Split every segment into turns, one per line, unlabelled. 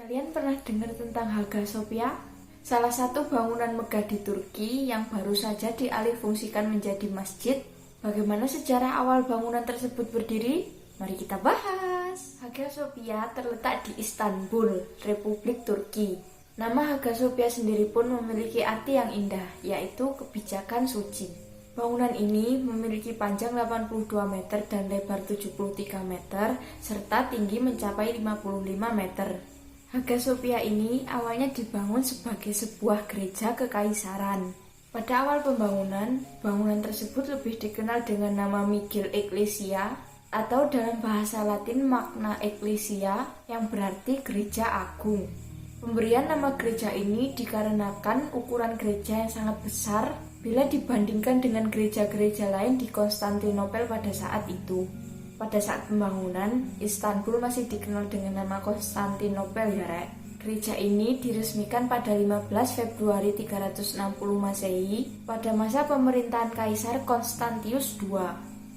Kalian pernah dengar tentang Hagia Sophia? Salah satu bangunan megah di Turki yang baru saja dialihfungsikan menjadi masjid. Bagaimana sejarah awal bangunan tersebut berdiri? Mari kita bahas. Hagia Sophia terletak di Istanbul, Republik Turki. Nama Hagia Sophia sendiri pun memiliki arti yang indah, yaitu kebijakan suci. Bangunan ini memiliki panjang 82 meter dan lebar 73 meter, serta tinggi mencapai 55 meter. Hagia Sophia ini awalnya dibangun sebagai sebuah gereja kekaisaran. Pada awal pembangunan, bangunan tersebut lebih dikenal dengan nama Migil Ecclesia atau dalam bahasa Latin makna Ecclesia yang berarti gereja agung. Pemberian nama gereja ini dikarenakan ukuran gereja yang sangat besar bila dibandingkan dengan gereja-gereja lain di Konstantinopel pada saat itu. Pada saat pembangunan, Istanbul masih dikenal dengan nama Konstantinopel ya rek. Gereja ini diresmikan pada 15 Februari 360 Masehi pada masa pemerintahan Kaisar Konstantius II.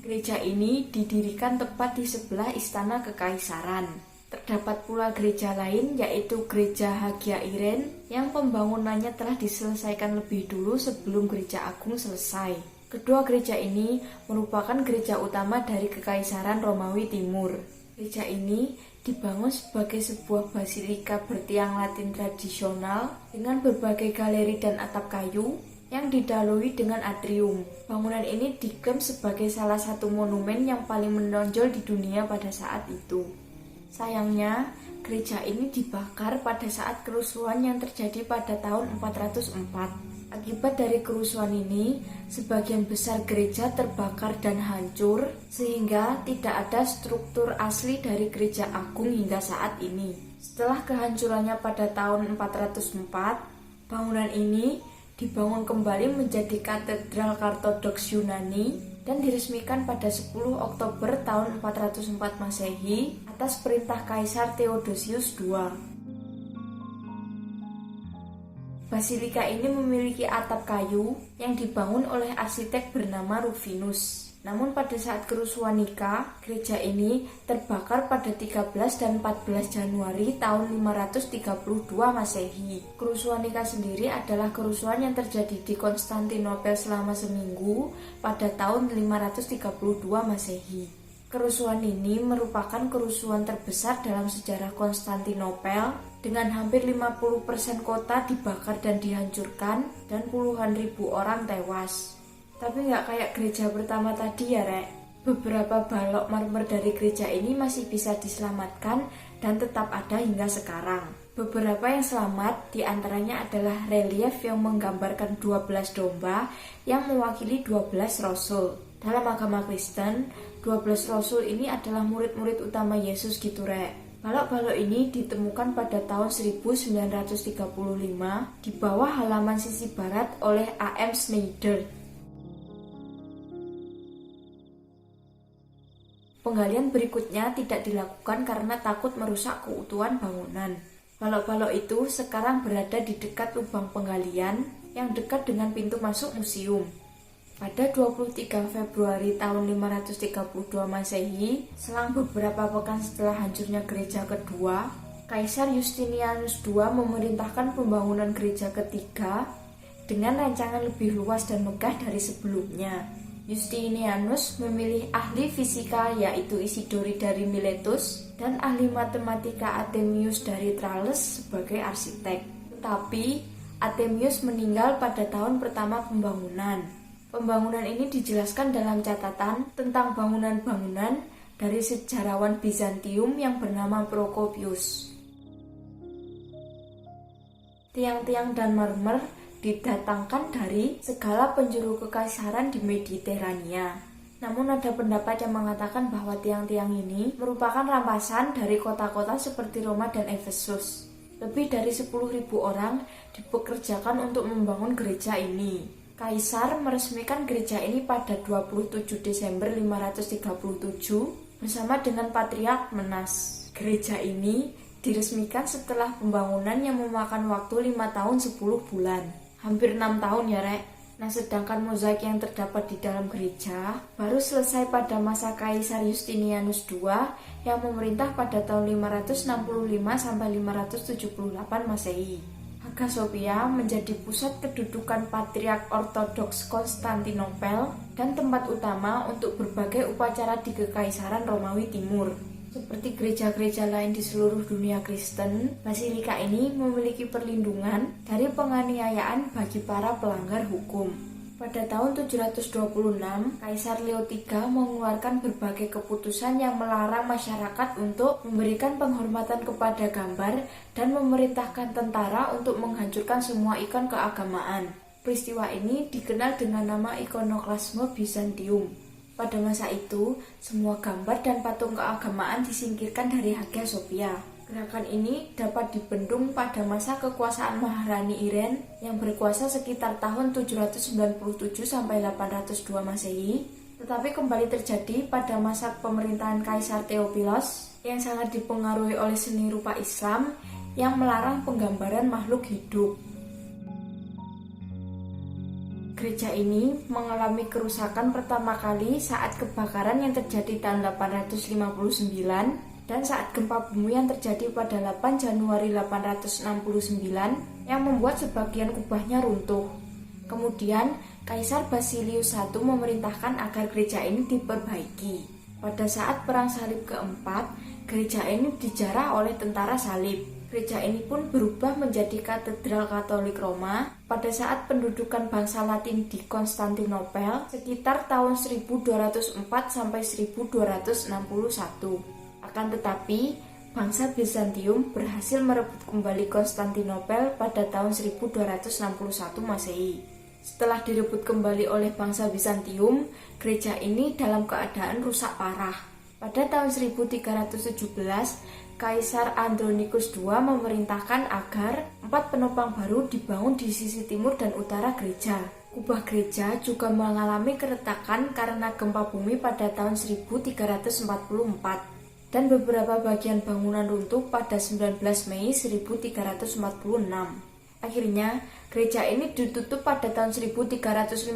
Gereja ini didirikan tepat di sebelah istana kekaisaran. Terdapat pula gereja lain yaitu Gereja Hagia Irene yang pembangunannya telah diselesaikan lebih dulu sebelum Gereja Agung selesai. Kedua gereja ini merupakan gereja utama dari Kekaisaran Romawi Timur. Gereja ini dibangun sebagai sebuah basilika bertiang Latin tradisional dengan berbagai galeri dan atap kayu yang didalui dengan atrium. Bangunan ini diklaim sebagai salah satu monumen yang paling menonjol di dunia pada saat itu. Sayangnya, gereja ini dibakar pada saat kerusuhan yang terjadi pada tahun 404. Akibat dari kerusuhan ini, sebagian besar gereja terbakar dan hancur, sehingga tidak ada struktur asli dari gereja agung hingga saat ini. Setelah kehancurannya pada tahun 404, bangunan ini dibangun kembali menjadi katedral Ortodoks Yunani dan diresmikan pada 10 Oktober tahun 404 Masehi atas perintah Kaisar Theodosius II. Basilika ini memiliki atap kayu yang dibangun oleh arsitek bernama Rufinus. Namun pada saat kerusuhan Nika, gereja ini terbakar pada 13 dan 14 Januari tahun 532 Masehi. Kerusuhan Nika sendiri adalah kerusuhan yang terjadi di Konstantinopel selama seminggu pada tahun 532 Masehi. Kerusuhan ini merupakan kerusuhan terbesar dalam sejarah Konstantinopel dengan hampir 50% kota dibakar dan dihancurkan dan puluhan ribu orang tewas. Tapi nggak kayak gereja pertama tadi ya rek. Beberapa balok marmer dari gereja ini masih bisa diselamatkan dan tetap ada hingga sekarang. Beberapa yang selamat diantaranya adalah relief yang menggambarkan 12 domba yang mewakili 12 rasul. Dalam agama Kristen, 12 rasul ini adalah murid-murid utama Yesus gitu rek. Balok-balok ini ditemukan pada tahun 1935 di bawah halaman sisi barat oleh A.M. Schneider. Penggalian berikutnya tidak dilakukan karena takut merusak keutuhan bangunan. Balok-balok itu sekarang berada di dekat lubang penggalian yang dekat dengan pintu masuk museum. Pada 23 Februari tahun 532 Masehi, selang beberapa pekan setelah hancurnya gereja kedua, Kaisar Justinianus II memerintahkan pembangunan gereja ketiga dengan rancangan lebih luas dan megah dari sebelumnya. Justinianus memilih ahli fisika yaitu Isidori dari Miletus dan ahli matematika Artemius dari Tralles sebagai arsitek. Tetapi Artemius meninggal pada tahun pertama pembangunan. Pembangunan ini dijelaskan dalam catatan tentang bangunan-bangunan dari sejarawan Bizantium yang bernama Procopius. Tiang-tiang dan marmer didatangkan dari segala penjuru kekaisaran di Mediterania. Namun ada pendapat yang mengatakan bahwa tiang-tiang ini merupakan rampasan dari kota-kota seperti Roma dan Efesus. Lebih dari 10.000 orang dipekerjakan untuk membangun gereja ini. Kaisar meresmikan gereja ini pada 27 Desember 537 bersama dengan Patriark Menas. Gereja ini diresmikan setelah pembangunan yang memakan waktu 5 tahun 10 bulan. Hampir 6 tahun ya rek. Nah, sedangkan mozaik yang terdapat di dalam gereja baru selesai pada masa Kaisar Justinianus II yang memerintah pada tahun 565 sampai 578 Masehi. Hagia Sophia menjadi pusat kedudukan Patriark Ortodoks Konstantinopel dan tempat utama untuk berbagai upacara di Kekaisaran Romawi Timur. Seperti gereja-gereja lain di seluruh dunia Kristen, basilika ini memiliki perlindungan dari penganiayaan bagi para pelanggar hukum. Pada tahun 726, Kaisar Leo III mengeluarkan berbagai keputusan yang melarang masyarakat untuk memberikan penghormatan kepada gambar dan memerintahkan tentara untuk menghancurkan semua ikon keagamaan. Peristiwa ini dikenal dengan nama ikonoklasme Bizantium. Pada masa itu, semua gambar dan patung keagamaan disingkirkan dari Hagia Sophia. Gerakan ini dapat dibendung pada masa kekuasaan Maharani Iren yang berkuasa sekitar tahun 797 sampai 802 Masehi, tetapi kembali terjadi pada masa pemerintahan Kaisar Theophilos yang sangat dipengaruhi oleh seni rupa Islam yang melarang penggambaran makhluk hidup. Gereja ini mengalami kerusakan pertama kali saat kebakaran yang terjadi tahun 859 dan saat gempa bumi yang terjadi pada 8 Januari 869 yang membuat sebagian kubahnya runtuh. Kemudian, Kaisar Basilius I memerintahkan agar gereja ini diperbaiki. Pada saat Perang Salib keempat, gereja ini dijarah oleh tentara salib. Gereja ini pun berubah menjadi katedral Katolik Roma pada saat pendudukan bangsa Latin di Konstantinopel sekitar tahun 1204 sampai 1261. Akan tetapi, bangsa Bizantium berhasil merebut kembali Konstantinopel pada tahun 1261 Masehi. Setelah direbut kembali oleh bangsa Bizantium, gereja ini dalam keadaan rusak parah. Pada tahun 1317, Kaisar Andronicus II memerintahkan agar 4 penopang baru dibangun di sisi timur dan utara gereja. Kubah gereja juga mengalami keretakan karena gempa bumi pada tahun 1344 dan beberapa bagian bangunan runtuh pada 19 Mei 1346. Akhirnya, gereja ini ditutup pada tahun 1354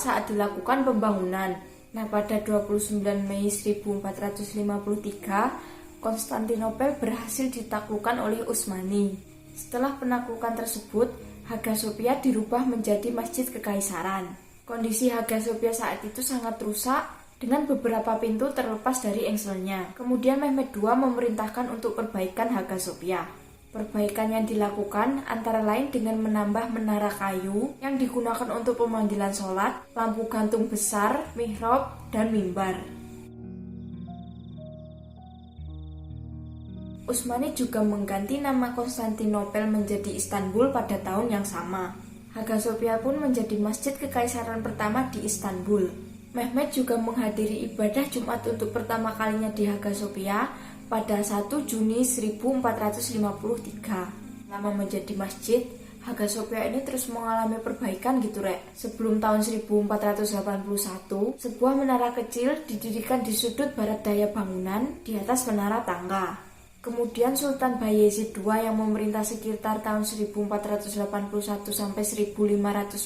saat dilakukan pembangunan. Nah, pada 29 Mei 1453, Konstantinopel berhasil ditaklukkan oleh Utsmani. Setelah penaklukan tersebut, Hagia Sophia dirubah menjadi masjid kekaisaran. Kondisi Hagia Sophia saat itu sangat rusak dengan beberapa pintu terlepas dari engselnya. Kemudian Mehmed II memerintahkan untuk perbaikan Hagia Sophia. Perbaikan yang dilakukan antara lain dengan menambah menara kayu yang digunakan untuk pemanggilan sholat, lampu gantung besar, mihrab, dan mimbar. Utsmani juga mengganti nama Konstantinopel menjadi Istanbul pada tahun yang sama. Hagia Sophia pun menjadi masjid kekaisaran pertama di Istanbul. Mehmed juga menghadiri ibadah Jumat untuk pertama kalinya di Hagia Sophia pada 1 Juni 1453. Lama menjadi masjid, Hagia Sophia ini terus mengalami perbaikan gitu rek. Sebelum tahun 1481, sebuah menara kecil didirikan di sudut barat daya bangunan di atas menara tangga. Kemudian Sultan Bayezid II yang memerintah sekitar tahun 1481 sampai 1512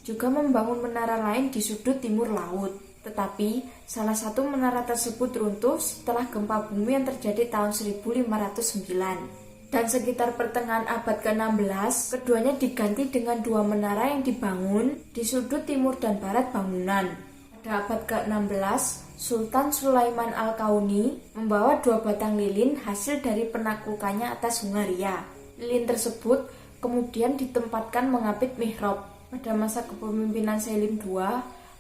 juga membangun menara lain di sudut timur laut. Tetapi salah satu menara tersebut runtuh setelah gempa bumi yang terjadi tahun 1509. Dan sekitar pertengahan abad ke-16, keduanya diganti dengan 2 menara yang dibangun di sudut timur dan barat bangunan. Pada abad ke-16, Sultan Sulaiman Al-Kauni membawa 2 batang lilin hasil dari penaklukannya atas Hungaria. Lilin tersebut kemudian ditempatkan mengapit mihrab. Pada masa kepemimpinan Selim II,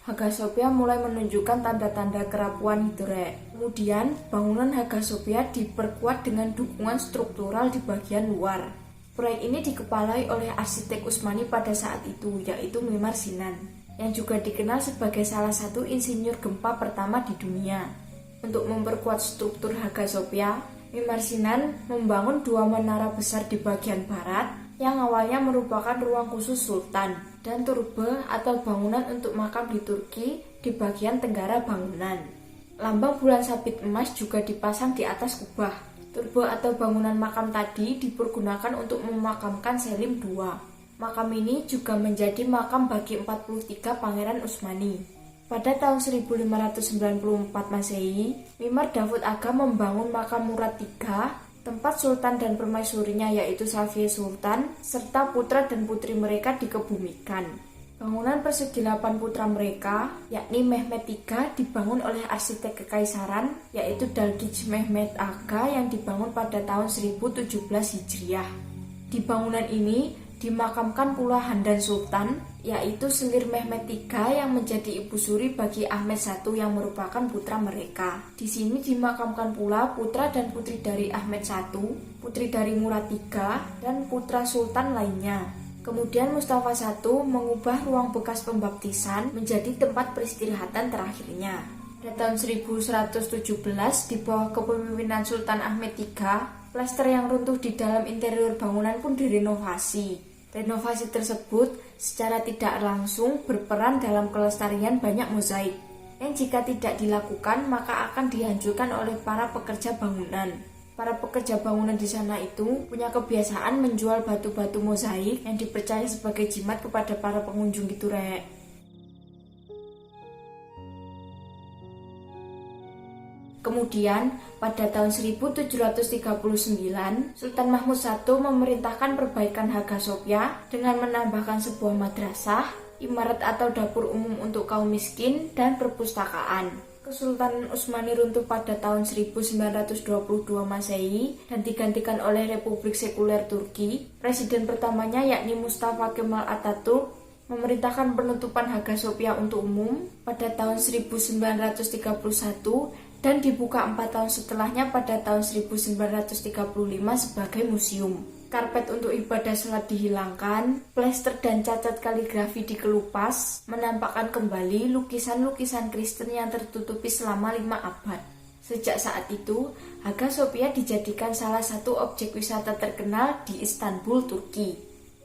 Hagia Sophia mulai menunjukkan tanda-tanda kerapuan hidrek. Kemudian, bangunan Hagia Sophia diperkuat dengan dukungan struktural di bagian luar. Proyek ini dikepalai oleh arsitek Utsmani pada saat itu, yaitu Mimar Sinan, yang juga dikenal sebagai salah satu insinyur gempa pertama di dunia. Untuk memperkuat struktur Hagia Sophia, Mimar Sinan membangun 2 menara besar di bagian barat yang awalnya merupakan ruang khusus sultan dan turbe atau bangunan untuk makam di Turki di bagian tenggara bangunan. Lambang bulan sabit emas juga dipasang di atas kubah. Turbe atau bangunan makam tadi dipergunakan untuk memakamkan Selim II. Makam ini juga menjadi makam bagi 43 Pangeran Utsmani. Pada tahun 1594 Masehi, Mimar Dafud Aga membangun makam Murad III, tempat sultan dan permaisurinya yaitu Safiye Sultan, serta putra dan putri mereka dikebumikan. Bangunan persegi 8 putra mereka, yakni Mehmed III, dibangun oleh arsitek kekaisaran, yaitu Dalgij Mehmed Aga yang dibangun pada tahun 1017 Hijriah. Di bangunan ini dimakamkan pula Handan Sultan, yaitu selir Mehmed III yang menjadi ibu suri bagi Ahmed I yang merupakan putra mereka. Di sini dimakamkan pula putra dan putri dari Ahmed I, putri dari Murad III, dan putra sultan lainnya. Kemudian Mustafa I mengubah ruang bekas pembaptisan menjadi tempat peristirahatan terakhirnya. Pada tahun 1117 di bawah kepemimpinan Sultan Ahmed III, plester yang runtuh di dalam interior bangunan pun direnovasi. Renovasi tersebut secara tidak langsung berperan dalam kelestarian banyak mozaik, yang jika tidak dilakukan maka akan dihancurkan oleh para pekerja bangunan. Para pekerja bangunan di sana itu punya kebiasaan menjual batu-batu mozaik yang dipercaya sebagai jimat kepada para pengunjung gitu, Rek. Kemudian, pada tahun 1739, Sultan Mahmud I memerintahkan perbaikan Hagia Sophia dengan menambahkan sebuah madrasah, imarat atau dapur umum untuk kaum miskin, dan perpustakaan. Kesultanan Utsmani runtuh pada tahun 1922 Masehi dan digantikan oleh Republik Sekuler Turki. Presiden pertamanya yakni Mustafa Kemal Atatürk memerintahkan penutupan Hagia Sophia untuk umum pada tahun 1931 dan dibuka 4 tahun setelahnya pada tahun 1935 sebagai museum. Karpet untuk ibadah sholat dihilangkan, plester dan cacat kaligrafi dikelupas, menampakkan kembali lukisan-lukisan Kristen yang tertutupi selama 5 abad. Sejak saat itu, Hagia Sophia dijadikan salah satu objek wisata terkenal di Istanbul, Turki.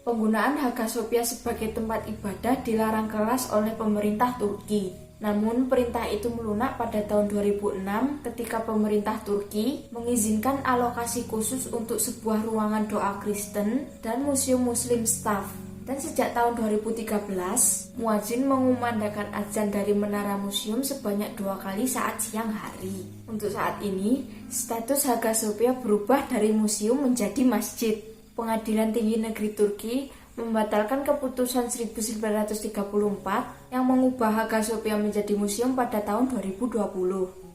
Penggunaan Hagia Sophia sebagai tempat ibadah dilarang keras oleh pemerintah Turki. Namun perintah itu melunak pada tahun 2006 ketika pemerintah Turki mengizinkan alokasi khusus untuk sebuah ruangan doa Kristen dan museum Muslim Staff. Dan sejak tahun 2013, muadzin mengumandangkan azan dari menara museum sebanyak 2 kali saat siang hari. Untuk saat ini, status Hagia Sophia berubah dari museum menjadi masjid. Pengadilan Tinggi Negeri Turki membatalkan keputusan 1934 yang mengubah Hagia Sophia menjadi museum pada tahun 2020.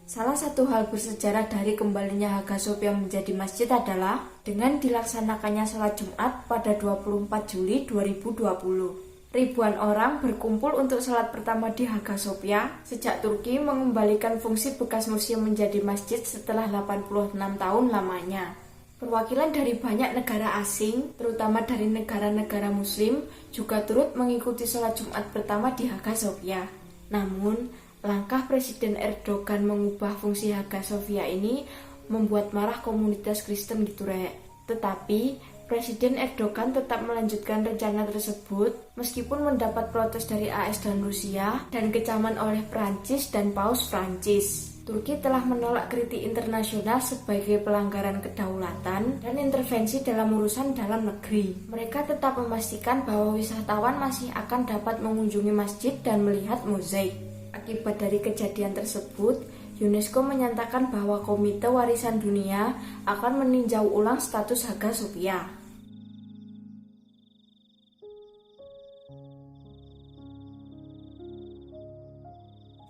Salah satu hal bersejarah dari kembalinya Hagia Sophia menjadi masjid adalah dengan dilaksanakannya sholat Jumat pada 24 Juli 2020. Ribuan orang berkumpul untuk sholat pertama di Hagia Sophia sejak Turki mengembalikan fungsi bekas museum menjadi masjid setelah 86 tahun lamanya. Perwakilan dari banyak negara asing, terutama dari negara-negara muslim, juga turut mengikuti sholat Jumat pertama di Hagia Sophia. Namun, langkah Presiden Erdogan mengubah fungsi Hagia Sophia ini membuat marah komunitas Kristen gitu, Rek. Tetapi, Presiden Erdogan tetap melanjutkan rencana tersebut meskipun mendapat protes dari AS dan Rusia dan kecaman oleh Prancis dan Paus Prancis. Turki telah menolak kritik internasional sebagai pelanggaran kedaulatan dan intervensi dalam urusan dalam negeri. Mereka tetap memastikan bahwa wisatawan masih akan dapat mengunjungi masjid dan melihat mozaik. Akibat dari kejadian tersebut, UNESCO menyatakan bahwa Komite Warisan Dunia akan meninjau ulang status Hagia Sophia.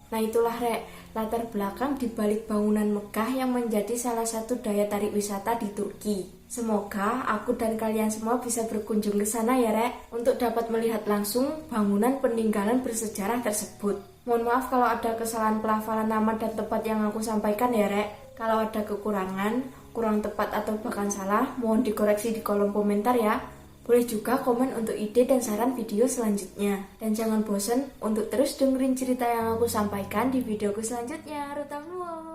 Nah itulah, Rek, latar belakang di balik bangunan megah yang menjadi salah satu daya tarik wisata di Turki. Semoga aku dan kalian semua bisa berkunjung ke sana ya, Rek, untuk dapat melihat langsung bangunan peninggalan bersejarah tersebut. Mohon maaf kalau ada kesalahan pelafalan nama dan tempat yang aku sampaikan ya, Rek. Kalau ada kekurangan, kurang tepat atau bahkan salah, mohon dikoreksi di kolom komentar ya. Boleh juga komen untuk ide dan saran video selanjutnya. Dan jangan bosan untuk terus dengerin cerita yang aku sampaikan di videoku selanjutnya. Rutamnuwun.